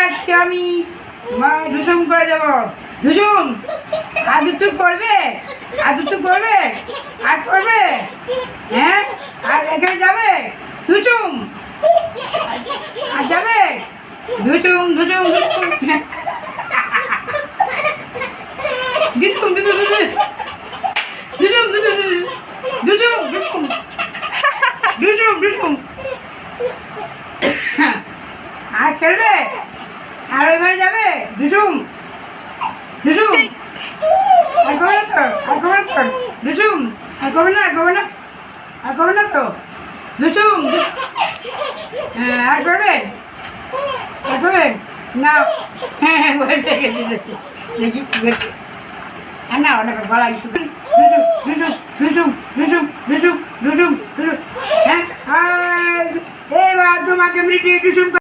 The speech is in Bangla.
আজকে আমি ঢুসুম করে দেবো। ঢুসুম আর দুটো করবে, আর দুটো করবে, আর করবে, হ্যাঁ আর এখানে যাবে ঢুসুম, আর যাবে ঢুসুম ঢুসুম ঢুসুম ঢুসুম ঢুসুম ঢুসুম ঢুসুম ঢুসুম ঢুসুম ঢুসুম আর খেলবে, আর ওই ঘরে যাবে ঢুসুম ঢুসুম, আর করবে না তো, আর করবে না তো ঢুসুম, আর করবে না, আর করবে না, আর করবে না তো ঢুসুম, হ্যাঁ আর করবে, আর করবে না, হ্যাঁ হ্যাঁ বলতে গেছি দেখি বলছে আর না ওটা গলা ঢুসুম ঢুসুম ঢুসুম ঢুসুম ঢুসুম ঢুসুম ঢুসুম, হ্যাঁ আর এবার তোমাকে মিটিয়ে ঢুসুম